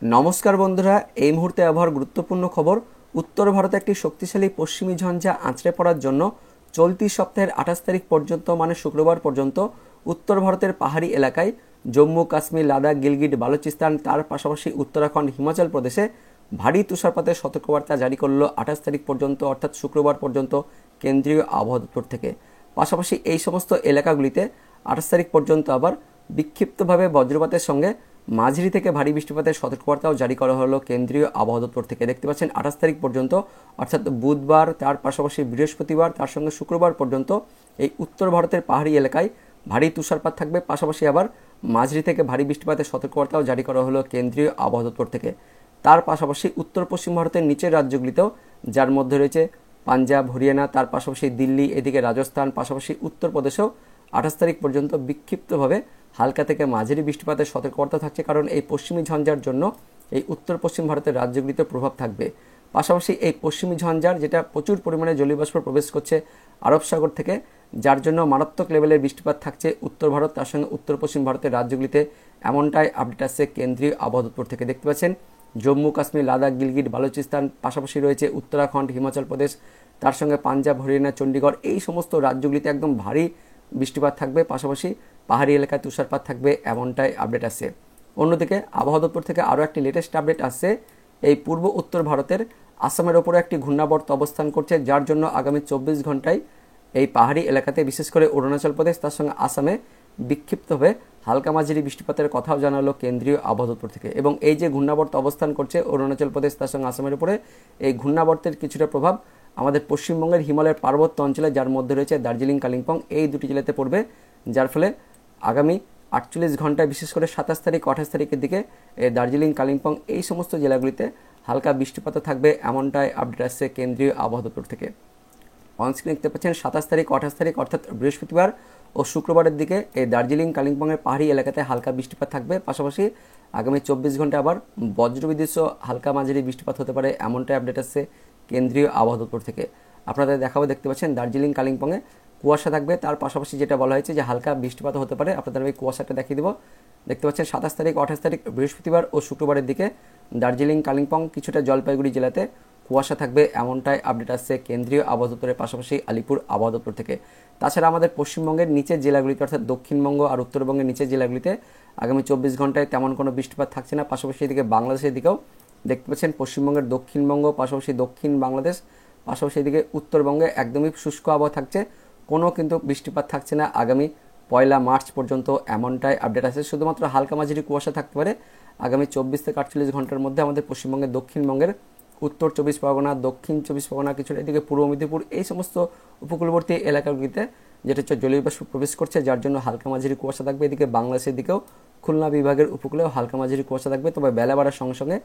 নমস্কার বন্ধুরা, এই মুহূর্তে আবহাওয়ার গুরুত্বপূর্ণ খবর। উত্তর ভারতে একটি শক্তিশালী পশ্চিমী ঝঞ্ঝা আঁচড়ে পড়ার জন্য চলতি সপ্তাহের 28 তারিখ পর্যন্ত মানে শুক্রবার পর্যন্ত উত্তর ভারতের পাহাড়ি এলাকায় জম্মু কাশ্মীর, লাদাখ, গিলগিট, বালুচিস্তান, তার পাশাপাশি উত্তরাখণ্ড, হিমাচল প্রদেশে ভারী তুষারপাতের সতর্কবার্তা জারি করল 28 তারিখ পর্যন্ত অর্থাৎ শুক্রবার পর্যন্ত কেন্দ্রীয় আবহাওয়া দপ্তর থেকে। পাশাপাশি এই সমস্ত এলাকাগুলিতে 28 তারিখ পর্যন্ত আবার বিক্ষিপ্তভাবে বজ্রপাতের সঙ্গে মাঝারি থেকে ভারী বৃষ্টিপাতের সতর্কবার্তাও জারি করা হলো কেন্দ্রীয় আবহাওয়া দপ্তর থেকে। দেখতে পাচ্ছেন 28 তারিখ পর্যন্ত অর্থাৎ বুধবার, তার পাশাপাশি বৃহস্পতিবার, তার সঙ্গে শুক্রবার পর্যন্ত এই উত্তর ভারতের পাহাড়ি এলাকায় ভারী তুষারপাত থাকবে। পাশাপাশি আবার মাঝারি থেকে ভারী বৃষ্টিপাতের সতর্কবার্তাও জারি করা হলো কেন্দ্রীয় আবহাওয়া দপ্তর থেকে। তার পাশাপাশি উত্তর পশ্চিম ভারতের নিচের রাজ্যগুলিতেও, যার মধ্যে রয়েছে পাঞ্জাব, হরিয়ানা, তার পাশাপাশি দিল্লি, এদিকে রাজস্থান, পাশাপাশি উত্তরপ্রদেশেও 28 তারিখ পর্যন্ত বিক্ষিপ্তভাবে হালকা থেকে মাঝারি বৃষ্টিপাতের সতর্কবার্তা থাকছে, কারণ এই পশ্চিমী ঝঞ্ঝার জন্য এই উত্তর পশ্চিম ভারতের রাজ্যগুলিতে প্রভাব থাকবে। পাশাপাশি এই পশ্চিমী ঝঞ্ঝার যেটা প্রচুর পরিমাণে জলীয়বাষ্প প্রবেশ করছে আরব সাগর থেকে, যার জন্য মারাত্মক লেভেলের বৃষ্টিপাত থাকছে উত্তর ভারত, তার সঙ্গে উত্তর পশ্চিম ভারতের রাজ্যগুলিতে, এমনটাই আপডেট আসছে কেন্দ্রীয় আবহাওয়া দপ্তর থেকে। দেখতে পাচ্ছেন জম্মু কাশ্মীর, লাদাখ, গিলগিট, বালুচিস্তান, পাশাপাশি রয়েছে উত্তরাখণ্ড, হিমাচল প্রদেশ, তার সঙ্গে পাঞ্জাব, হরিয়ানা, চণ্ডীগড়, এই সমস্ত রাজ্যগুলিতে একদম ভারী বৃষ্টিপাত থাকবে। পাশাপাশি পাহাড়ি এলাকায় তুষারপাত থাকবে, এমনটাই আপডেট আসছে। অন্যদিকে আবহাওয়া দপ্তর থেকে আরও একটি লেটেস্ট আপডেট আসছে। এই পূর্ব উত্তর ভারতের আসামের ওপরে একটি ঘূর্ণাবর্ত অবস্থান করছে, যার জন্য আগামী 24 ঘন্টায় এই পাহাড়ি এলাকাতে, বিশেষ করে অরুণাচল প্রদেশ, তার সঙ্গে আসামে বিক্ষিপ্তভাবে হালকা মাঝারি বৃষ্টিপাতের কথাও জানালো কেন্দ্রীয় আবহাওয়া দপ্তর থেকে। এবং এই যে ঘূর্ণাবর্ত অবস্থান করছে অরুণাচল প্রদেশ, তার সঙ্গে আসামের উপরে, এই ঘূর্ণাবর্তের কিছুটা প্রভাব আমাদের পশ্চিমবঙ্গের হিমালয়ের পার্বত্য অঞ্চলে, যার মধ্যে রয়েছে দার্জিলিং, কালিম্পং, এই দুটি জেলাতে পড়বে, যার ফলে আগামী 48 ঘন্টায়, বিশেষ করে 27 তারিখ, 28 তারিখের দিকে এই দার্জিলিং, কালিম্পং, এই সমস্ত জেলাগুলিতে হালকা বৃষ্টিপাত থাকবে, এমনটাই আপডেট আসছে কেন্দ্রীয় আবহাওয়া দপ্তর থেকে। অনস্ক্রিন দেখতে পাচ্ছেন 27 তারিখ, 28 তারিখ অর্থাৎ বৃহস্পতিবার ও শুক্রবারের দিকে এই দার্জিলিং, কালিম্পংয়ের পাহাড়ি এলাকাতে হালকা বৃষ্টিপাত থাকবে। পাশাপাশি আগামী 24 ঘন্টা আবার বজ্রবিদ্যুৎ সহ হালকা মাঝারি বৃষ্টিপাত হতে পারে, এমনটাই আপডেট আসছে কেন্দ্রীয় আবহাওয়া দপ্তর থেকে। আপনাদের দেখাবো, দেখতে পাচ্ছেন দার্জিলিং, কালিম্পংয়ে কুয়াশা থাকবে, তার পাশাপাশি যেটা বলা হয়েছে যে হালকা বৃষ্টিপাত হতে পারে। আপনাদের আমি কুয়াশাটা দেখিয়ে দেবো। দেখতে পাচ্ছেন 27 তারিখ, 28 তারিখ বৃহস্পতিবার ও শুক্রবারের দিকে দার্জিলিং, কালিম্পং, কিছুটা জলপাইগুড়ি জেলাতে কুয়াশা থাকবে, এমনটাই আপডেট আসছে কেন্দ্রীয় আবহাওয়া দপ্তরের পাশাপাশি আলিপুর আবহাওয়া দপ্তর থেকে। তাছাড়া আমাদের পশ্চিমবঙ্গের নিচের জেলাগুলিতে অর্থাৎ দক্ষিণবঙ্গ আর উত্তরবঙ্গের নিচের জেলাগুলিতে আগামী 24 ঘন্টায় তেমন কোনো বৃষ্টিপাত থাকছে না। পাশাপাশি এদিকে বাংলাদেশের দিকেও দেখতে পাচ্ছেন পশ্চিমবঙ্গের দক্ষিণবঙ্গ, পাশাপাশি দক্ষিণ বাংলাদেশ, পাশাপাশি এদিকে উত্তরবঙ্গে একদমই শুষ্ক আবহাওয়া থাকছে, কোনো কিন্তু বৃষ্টিপাত থাকছে না আগামী 1 মার্চ পর্যন্ত, এমনটাই আপডেট আছে। শুধুমাত্র হালকা মাঝারি কুয়াশা থাকতে পারে আগামী 24 থেকে 48 ঘন্টার মধ্যে আমাদের পশ্চিমবঙ্গের দক্ষিণবঙ্গের উত্তর 24 পরগনা, দক্ষিণ 24 পরগনা, কিছুটা এদিকে পূর্ব মেদিনীপুর, এই সমস্ত উপকূলবর্তী এলাকাগুলিতে যেটা হচ্ছে জলীয়বাষ্প প্রবেশ করছে, যার জন্য হালকা মাঝারি কুয়াশা থাকবে। এদিকে বাংলাদেশের দিকেও খুলনা বিভাগের উপকূলেও হালকা মাঝারি কুয়াশা থাকবে, তবে বেলা বাড়ার সঙ্গে সঙ্গে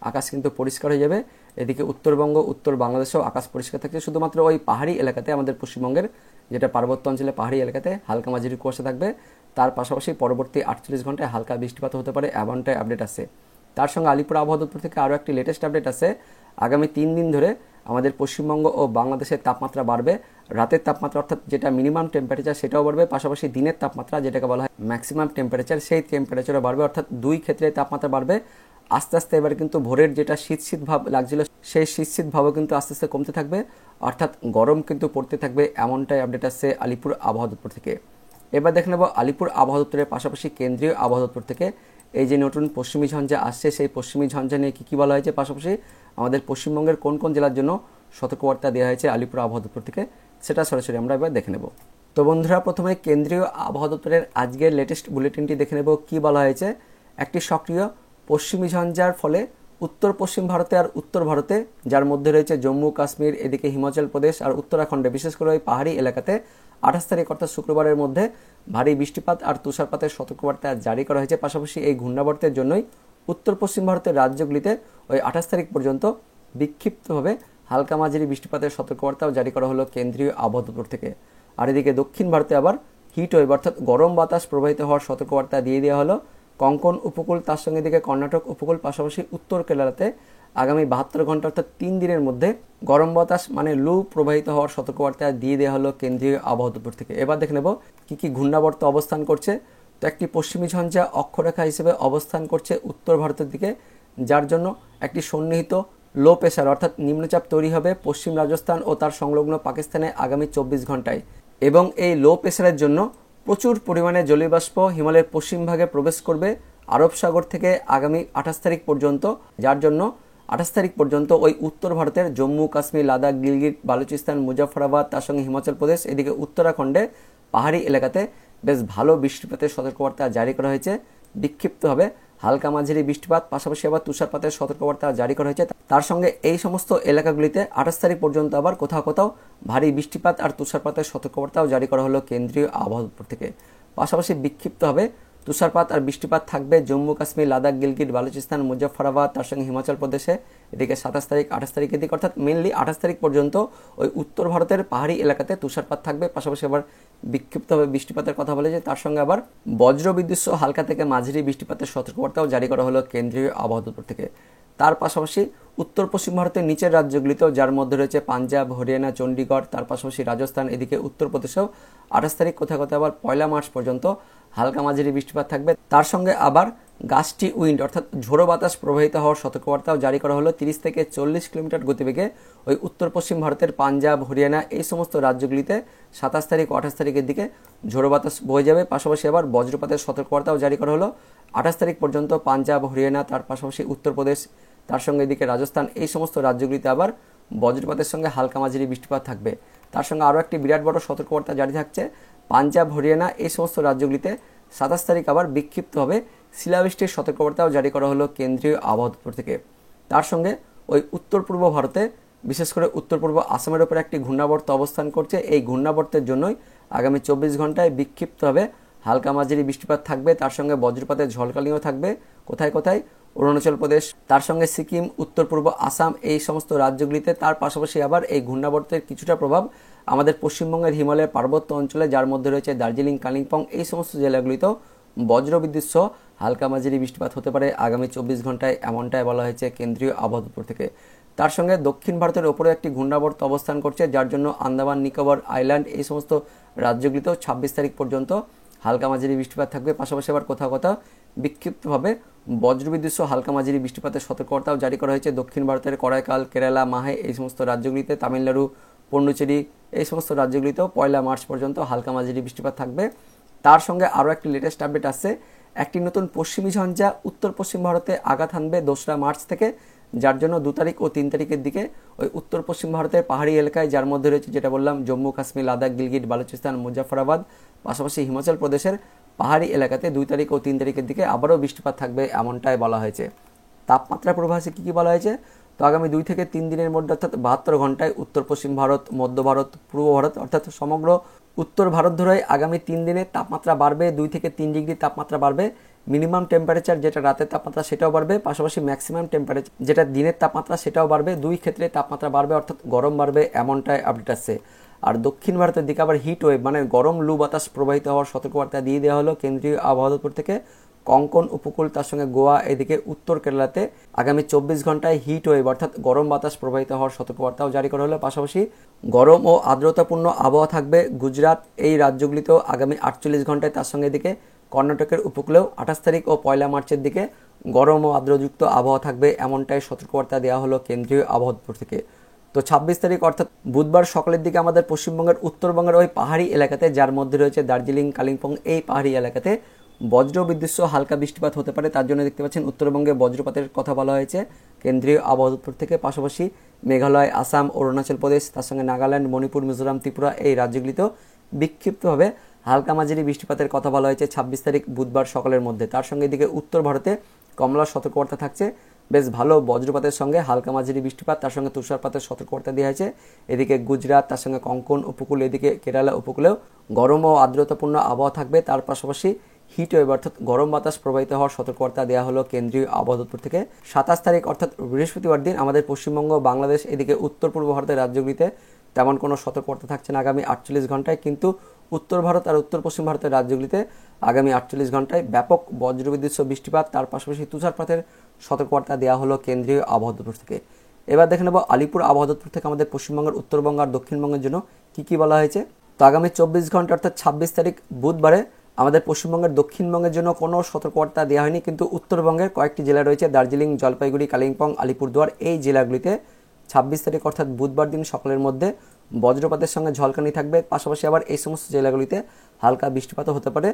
আকাশ কিন্তু পরিষ্কার হয়ে যাবে। এদিকে উত্তরবঙ্গ, উত্তর বাংলাদেশেও আকাশ পরিষ্কার থাকছে, শুধুমাত্র ওই পাহাড়ি এলাকাতে, আমাদের পশ্চিমবঙ্গের যেটা পার্বত্য অঞ্চলে পাহাড়ি এলাকাতে হালকা মাঝারি কুয়াশা থাকবে। তার পাশাপাশি পরবর্তী 48 ঘন্টায় হালকা বৃষ্টিপাত হতে পারে, এমনটাই আপডেট আছে। তার সঙ্গে আলিপুর আবহাওয়া দপ্তর থেকে আরও একটি লেটেস্ট আপডেট আছে। আগামী 3 দিন ধরে আমাদের পশ্চিমবঙ্গ ও বাংলাদেশের তাপমাত্রা বাড়বে। রাতের তাপমাত্রা অর্থাৎ যেটা মিনিমাম টেম্পারেচার সেটাও বাড়বে, পাশাপাশি দিনের তাপমাত্রা যেটাকে বলা হয় ম্যাক্সিমাম টেম্পারেচার, সেই টেম্পারেচারও বাড়বে, অর্থাৎ দুই ক্ষেত্রে তাপমাত্রা বাড়বে। আস্তে আস্তে এবার কিন্তু ভোরের যেটা শীত শীত ভাব লাগছিল, সেই শীত শীত ভাবও কিন্তু আস্তে আস্তে কমতে থাকবে, অর্থাৎ গরম কিন্তু পড়তে থাকবে, এমনটাই আপডেট আসছে আলিপুর আবহাওয়া দপ্তর থেকে। এবার দেখে নেব আলিপুর আবহাওয়া দপ্তরের পাশাপাশি কেন্দ্রীয় আবহাওয়া দপ্তর থেকে এই যে নতুন পশ্চিমী ঝঞ্ঝা আসছে, সেই পশ্চিমী ঝঞ্ঝা নিয়ে কী কী বলা হয়েছে, পাশাপাশি আমাদের পশ্চিমবঙ্গের কোন কোন জেলার জন্য সতর্কবার্তা দেওয়া হয়েছে আলিপুর আবহাওয়া দপ্তর থেকে, সেটা সরাসরি আমরা এবার দেখে নেব। তো বন্ধুরা, প্রথমে কেন্দ্রীয় আবহাওয়া দপ্তরের আজকের লেটেস্ট বুলেটিনটি দেখে নেব। কী বলা হয়েছে, একটি সক্রিয় পশ্চিমী ঝঞ্ঝার ফলে উত্তর পশ্চিম ভারতে আর উত্তর ভারতে, যার মধ্যে রয়েছে জম্মু কাশ্মীর, এদিকে হিমাচল প্রদেশ আর উত্তরাখণ্ডে, বিশেষ করে ওই পাহাড়ি এলাকাতে 28 তারিখ অর্থাৎ শুক্রবারের মধ্যে ভারী বৃষ্টিপাত আর তুষারপাতের সতর্কবার্তা জারি করা হয়েছে। পাশাপাশি এই ঘূর্ণাবর্তের জন্যই উত্তর পশ্চিম ভারতের রাজ্যগুলিতে ওই 28 তারিখ পর্যন্ত বিক্ষিপ্তভাবে হালকা মাঝারি বৃষ্টিপাতের সতর্কবার্তাও জারি করা হলো কেন্দ্রীয় আবহাওয়া দপ্তর থেকে। আর এদিকে দক্ষিণ ভারতে আবার হিট ওয়েভ অর্থাৎ গরম বাতাস প্রবাহিত হওয়ার সতর্কবার্তা দিয়ে দেওয়া হলো কঙ্কন উপকূল, তার সঙ্গে দিকে কর্ণাটক উপকূল, পাশাপাশি উত্তর কেরালাতে আগামী 72 ঘন্টা অর্থাৎ 3 দিনের মধ্যে গরম বাতাস মানে লু প্রবাহিত হওয়ার সতর্কবার্তা দিয়ে দেওয়া হলো কেন্দ্রীয় আবহাওয়া দপ্তর থেকে। এবার দেখে নেব কী কী ঘূর্ণাবর্ত অবস্থান করছে। তো একটি পশ্চিমী ঝঞ্ঝা অক্ষরেখা হিসেবে অবস্থান করছে উত্তর ভারতের দিকে, যার জন্য একটি সন্নিহিত লো প্রেশার অর্থাৎ নিম্নচাপ তৈরি হবে পশ্চিম রাজস্থান ও তার সংলগ্ন পাকিস্তানে আগামী 24 ঘন্টায়। এবং এই লো প্রেশারের জন্য প্রচুর পরিমাণে জলীয় বাষ্প হিমালয়ের পশ্চিম ভাগে প্রবেশ করবে আরব সাগর থেকে আগামী 28 তারিখ পর্যন্ত, যার জন্য 28 তারিখ পর্যন্ত ওই উত্তর ভারতের জম্মু কাশ্মীর, লাদাখ, গিলগিট, বালুচিস্তান, মুজাফফরাবাদ, তার সঙ্গে হিমাচল প্রদেশ, এদিকে উত্তরাখণ্ডে পাহাড়ি এলাকাতে বেশ ভালো বৃষ্টিপাতের সতর্কবার্তা জারি করা হয়েছে। বিক্ষিপ্তভাবে হালকা মাঝারি বৃষ্টিপাত, পাশাপাশি আবার তুষারপাতের সতর্কবার্তা জারি করা হয়েছে। তার সঙ্গে এই সমস্ত এলাকাগুলিতে 28 তারিখ পর্যন্ত আবার কোথাও কোথাও ভারী বৃষ্টিপাত আর তুষারপাতের সতর্কবার্তাও জারি করা হলো কেন্দ্রীয় আবহাওয়া দপ্তর থেকে। পাশাপাশি বিক্ষিপ্তভাবে তুষারপাত আর বৃষ্টিপাত থাকবে জম্মু কাশ্মীর, লাদাখ, গিলগিট, বালুচিস্তান, মুজাফফরাবাদ, তার সঙ্গে হিমাচল প্রদেশে এদিকে 27 তারিখ, 28 তারিখের দিকে, অর্থাৎ মেনলি 28 তারিখ পর্যন্ত ওই উত্তর ভারতের পাহাড়ি এলাকাতে তুষারপাত থাকবে। পাশাপাশি আবার বিক্ষিপ্তভাবে বৃষ্টিপাতের কথা বলেছে, তার সঙ্গে আবার বজ্রবিদ্যুৎ সহ হালকা থেকে মাঝারি বৃষ্টিপাতের সতর্কবার্তাও জারি করা হলো কেন্দ্রীয় আবহাওয়া দপ্তর থেকে। তার পাশাপাশি উত্তর পশ্চিম ভারতের নিচের রাজ্যগুলিতেও, যার মধ্যে রয়েছে পাঞ্জাব, হরিয়ানা, চণ্ডীগড়, তার পাশাপাশি রাজস্থান, এদিকে উত্তরপ্রদেশেও 28 তারিখ কোথাও কোথাও আবার 1 মার্চ পর্যন্ত হালকা মাঝারি বৃষ্টিপাত থাকবে। তার সঙ্গে আবার গাস্টি উইন্ড অর্থাৎ ঝোড়ো বাতাস প্রবাহিত হওয়ার সতর্কবার্তাও জারি করা হলো 30 থেকে 40 কিলোমিটার গতিবেগে ওই উত্তর পশ্চিম ভারতের পাঞ্জাব, হরিয়ানা এই সমস্ত রাজ্যগুলিতে 27 তারিখ ও 28 তারিখের দিকে ঝোড়ো বাতাস বয়ে যাবে। পাশাপাশি আবার বজ্রপাতের সতর্কবার্তাও জারি করা হলো 28 তারিখ পর্যন্ত পাঞ্জাব, হরিয়ানা, তার পাশাপাশি উত্তরপ্রদেশ, তার সঙ্গে এদিকে রাজস্থান এই সমস্ত রাজ্যগুলিতে আবার বজ্রপাতের সঙ্গে হালকা মাঝারি বৃষ্টিপাত থাকবে। তার সঙ্গে আরও একটি বিরাট বড় সতর্কবার্তা জারি থাকছে পাঞ্জাব, হরিয়ানা এই সমস্ত রাজ্যগুলিতে 27 তারিখ আবার বিক্ষিপ্তভাবে শিলাবৃষ্টির সতর্কবার্তাও জারি করা হলো কেন্দ্রীয় আবহাওয়া দপ্তর থেকে। তার সঙ্গে ওই উত্তর পূর্ব ভারতে বিশেষ করে উত্তর পূর্ব আসামের উপর একটি ঘূর্ণাবর্ত অবস্থান করছে। এই ঘূর্ণাবর্তের জন্যই আগামী 24 ঘন্টায় বিক্ষিপ্তভাবে হালকা মাঝারি বৃষ্টিপাত থাকবে। তার সঙ্গে বজ্রপাতের ঝলকানিও থাকবে কোথায় কোথায় অরুণাচল প্রদেশ, তার সঙ্গে সিকিম, উত্তর পূর্ব আসাম এই সমস্ত রাজ্যগুলিতে। তার পাশাপাশি আবার এই ঘূর্ণাবর্তের কিছুটা প্রভাব আমাদের পশ্চিমবঙ্গের হিমালয়ের পার্বত্য অঞ্চলে, যার মধ্যে রয়েছে দার্জিলিং, কালিম্পং এই সমস্ত জেলাগুলিতেও বজ্রবিদ্যুৎ সহ হালকা মাঝারি বৃষ্টিপাত হতে পারে আগামী 24 ঘন্টায়, এমনটাই বলা হয়েছে কেন্দ্রীয় আবহাওয়া দপ্তর থেকে। তার সঙ্গে দক্ষিণ ভারতের ওপরে একটি ঘূর্ণাবর্ত অবস্থান করছে, যার জন্য আন্দামান নিকোবর আইল্যান্ড এই সমস্ত রাজ্যগুলিতেও 26 তারিখ পর্যন্ত হালকা মাঝারি বৃষ্টিপাত থাকবে। পাশাপাশি আবার কোথাও কোথাও বিক্ষিপ্তভাবে বজ্রবিদ্যুৎ সহ হালকা মাঝারি বৃষ্টিপাতের সতর্কবার্তাও জারি করা হয়েছে দক্ষিণ ভারতের করাইকাল, কেরালা, মাহে এই সমস্ত রাজ্যগুলিতে, তামিলনাড়ু, পন্ডুচেরি এই সমস্ত রাজ্যগুলিতেও 1 মার্চ পর্যন্ত হালকা মাঝারি বৃষ্টিপাত থাকবে। তার সঙ্গে আরও একটি লেটেস্ট আপডেট আসছে, একটি নতুন পশ্চিমী ঝঞ্ঝা উত্তর পশ্চিম ভারতে আঘাত হানবে 2রা মার্চ থেকে, যার জন্য 2 তারিখ ও 3 তারিখের দিকে ওই উত্তর পশ্চিম ভারতের পাহাড়ি এলাকায়, যার মধ্যে রয়েছে যেটা বললাম জম্মু কাশ্মীর, লাদাখ, গিলগিট, বালুচিস্তান, মুজাফফরাবাদ, পাশাপাশি হিমাচল প্রদেশের পাহাড়ি এলাকাতে 2 তারিখ ও 3 তারিখের দিকে আবারও বৃষ্টিপাত থাকবে, এমনটাই বলা হয়েছে। তাপমাত্রা পূর্বাভাসে কী কী বলা হয়েছে, তো আগামী 2 থেকে 3 দিনের মধ্যে অর্থাৎ 72 ঘন্টায় উত্তর পশ্চিম ভারত, মধ্য ভারত, পূর্ব ভারত অর্থাৎ সমগ্র উত্তর ভারত ধরে আগামী 3 দিনে তাপমাত্রা বাড়বে 2 থেকে 3 ডিগ্রি তাপমাত্রা বাড়বে। মিনিমাম টেম্পারেচার যেটা রাতের তাপমাত্রা সেটাও বাড়বে, পাশাপাশি ম্যাক্সিমাম টেম্পারেচার যেটা দিনের তাপমাত্রা সেটাও বাড়বে। 2 ক্ষেত্রে তাপমাত্রা বাড়বে অর্থাৎ গরম বাড়বে, এমনটাই আপডেট আসছে। আর দক্ষিণ ভারতের দিকে আবার হিট ওয়েভ মানে গরম লু বাতাস প্রবাহিত হওয়ার সতর্কবার্তা দিয়ে দেওয়া হলো কেন্দ্রীয় আবহাওয়া দপ্তর থেকে। কঙ্কন উপকূল, তার সঙ্গে গোয়া, এদিকে উত্তর কেরালাতে আগামী 24 ঘন্টায় হিট ওয়েভ অর্থাৎ গরম বাতাস প্রবাহিত হওয়ার সতর্কবার্তাও জারি করা হলো। পাশাপাশি গরম ও আর্দ্রতাপূর্ণ আবহাওয়া থাকবে গুজরাট এই রাজ্যগুলিতেও আগামী 48 ঘন্টায়। তার সঙ্গে এদিকে কর্ণাটকের উপকূলেও 28 তারিখ ও 1 মার্চের দিকে গরম ও আর্দ্রযুক্ত আবহাওয়া থাকবে, এমনটাই সতর্কবার্তা দেওয়া হলো কেন্দ্রীয় আবহাওয়া দপ্তর থেকে। তো 26 তারিখ অর্থাৎ বুধবার সকালের দিকে আমাদের পশ্চিমবঙ্গের উত্তরবঙ্গের ওই পাহাড়ি এলাকাতে, যার মধ্যে রয়েছে দার্জিলিং, কালিম্পং এই পাহাড়ি এলাকাতে বজ্রবিদ্যুৎ সহ হালকা বৃষ্টিপাত হতে পারে। তার জন্য দেখতে পাচ্ছেন উত্তরবঙ্গে বজ্রপাতের কথা বলা হয়েছে কেন্দ্রীয় আবহাওয়া দপ্তর থেকে। পাশাপাশি মেঘালয়, আসাম, অরুণাচল প্রদেশ, তার সঙ্গে নাগাল্যান্ড, মণিপুর, মিজোরাম, ত্রিপুরা এই রাজ্যগুলিতেও বিক্ষিপ্তভাবে হালকা মাঝারি বৃষ্টিপাতের কথা বলা হয়েছে 26 তারিখ বুধবার সকালের মধ্যে। তার সঙ্গে এদিকে উত্তর ভারতে কমলা সতর্কবার্তা থাকছে, বেশ ভালো বজ্রপাতের সঙ্গে হালকা মাঝারি বৃষ্টিপাত, তার সঙ্গে তুষারপাতের সতর্কবার্তা দেওয়া হয়েছে। এদিকে গুজরাট, তার সঙ্গে কঙ্কন উপকূল, এদিকে কেরালা উপকূলেও গরম ও আর্দ্রতাপূর্ণ আবহাওয়া থাকবে। তার পাশাপাশি হিট ওয়েভ অর্থাৎ গরম বাতাস প্রবাহিত হওয়ার সতর্কবার্তা দেওয়া হলো কেন্দ্রীয় আবহাওয়া দপ্তর থেকে। 27 তারিখ অর্থাৎ বৃহস্পতিবার দিন আমাদের পশ্চিমবঙ্গ, বাংলাদেশ এদিকে উত্তর পূর্ব ভারতের রাজ্যগুলিতে তেমন কোনো সতর্কবার্তা থাকছে না আগামী 48 ঘন্টায়, কিন্তু উত্তর ভারত আর উত্তর পশ্চিম ভারতের রাজ্যগুলিতে আগামী 48 ঘন্টায় ব্যাপক বজ্রবিদ্যুৎ সহ বৃষ্টিপাত, তার পাশাপাশি তুষারপাতের সতর্কবার্তা দেওয়া হলো কেন্দ্রীয় আবহাওয়া দপ্তর থেকে। এবার দেখে নেব আলিপুর আবহাওয়া দপ্তর থেকে আমাদের পশ্চিমবঙ্গের উত্তরবঙ্গ আর দক্ষিণবঙ্গের জন্য কী কী বলা হয়েছে। তো আগামী 24 ঘন্টা অর্থাৎ 26 তারিখ বুধবারে আমাদের পশ্চিমবঙ্গের দক্ষিণবঙ্গের জন্য কোনো সতর্কবার্তা দেওয়া হয়নি, কিন্তু উত্তরবঙ্গের কয়েকটি জেলা রয়েছে, দার্জিলিং, জলপাইগুড়ি, কালিম্পং, আলিপুরদুয়ার, এই জেলাগুলিতে 26 তারিখ অর্থাৎ বুধবার দিন সকালের মধ্যে বজ্রপাতের সঙ্গে ঝলকানি থাকবে। পাশাপাশি আবার এই সমস্ত জেলাগুলিতে হালকা বৃষ্টিপাতও হতে পারে।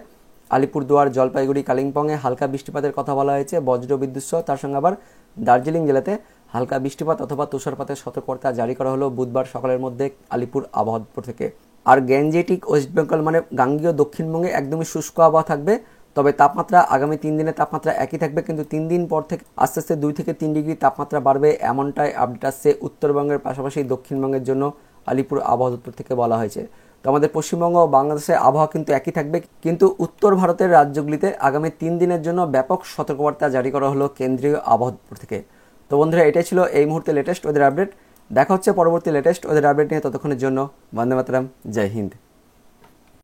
আলিপুরদুয়ার, জলপাইগুড়ি, কালিম্পংয়ে হালকা বৃষ্টিপাতের কথা বলা হয়েছে, বজ্র বিদ্যুৎ সহ। তার সঙ্গে আবার দার্জিলিং জেলাতে হালকা বৃষ্টিপাত অথবা তুষারপাতের সতর্কবার্তা জারি করা হলো বুধবার সকালের মধ্যে আলিপুর আবহাওয়া দপ্তর থেকে। আর গ্যাঞ্জেটিক ওয়েস্ট বেঙ্গল মানে গাঙ্গীয় দক্ষিণবঙ্গে একদমই শুষ্ক আবহাওয়া থাকবে। তবে তাপমাত্রা আগামী 3 দিনের তাপমাত্রা একই থাকবে, কিন্তু 3 দিন পর থেকে আস্তে আস্তে 2 থেকে 3 ডিগ্রি তাপমাত্রা বাড়বে, এমনটাই আপডেট আসছে উত্তরবঙ্গের পাশাপাশি দক্ষিণবঙ্গের জন্য আলিপুর আবহাওয়া দপ্তর থেকে বলা হয়েছে। তো আমাদের পশ্চিমবঙ্গ ও বাংলাদেশের আবহাওয়া কিন্তু একই থাকবে, কিন্তু উত্তর ভারতের রাজ্যগুলিতে আগামী 3 দিনের জন্য ব্যাপক সতর্কবার্তা জারি করা হলো কেন্দ্রীয় আবহাওয়া দপ্তর থেকে। তো বন্ধুরা, এটাই ছিল এই মুহূর্তে লেটেস্ট ওয়েদার আপডেট। দেখা হচ্ছে পরবর্তী লেটেস্ট ওয়েদার আপডেট নিয়ে। ততক্ষণের জন্য বন্দে মাতরম, জয় হিন্দ।